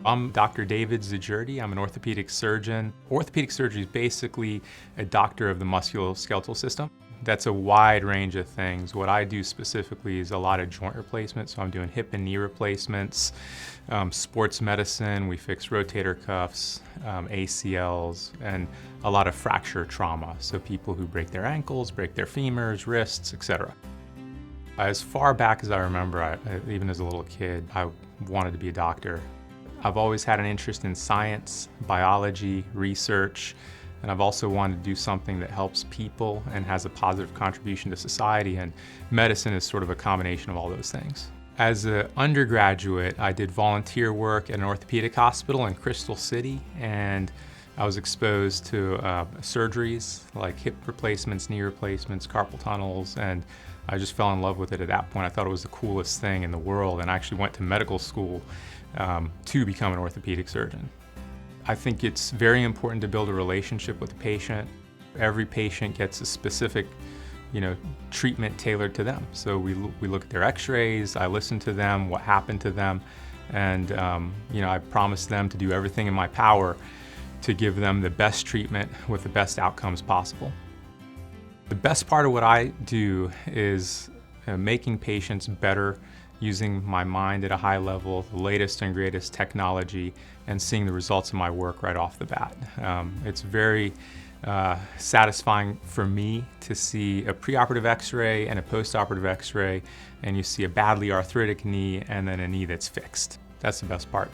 I'm Dr. David Zijerdi. I'm an orthopedic surgeon. Orthopedic surgery is basically a doctor of the musculoskeletal system. That's a wide range of things. What I do specifically is a lot of joint replacement, so I'm doing hip and knee replacements, sports medicine, we fix rotator cuffs, ACLs, and a lot of fracture trauma, so people who break their ankles, break their femurs, wrists, etc. As far back as I remember, even as a little kid, I wanted to be a doctor. I've always had an interest in science, biology, research, and I've also wanted to do something that helps people and has a positive contribution to society, and medicine is sort of a combination of all those things. As an undergraduate, I did volunteer work at an orthopedic hospital in Crystal City, and I was exposed to surgeries like hip replacements, knee replacements, carpal tunnels, and I just fell in love with it at that point. I thought it was the coolest thing in the world, and I actually went to medical school to become an orthopedic surgeon. I think it's very important to build a relationship with the patient. Every patient gets a specific, treatment tailored to them. So we look at their x-rays, I listen to them, what happened to them, and I promise them to do everything in my power to give them the best treatment with the best outcomes possible. The best part of what I do is making patients better using my mind at a high level, the latest and greatest technology, and seeing the results of my work right off the bat. It's very satisfying for me to see a preoperative x-ray and a postoperative x-ray, and you see a badly arthritic knee and then a knee that's fixed. That's the best part.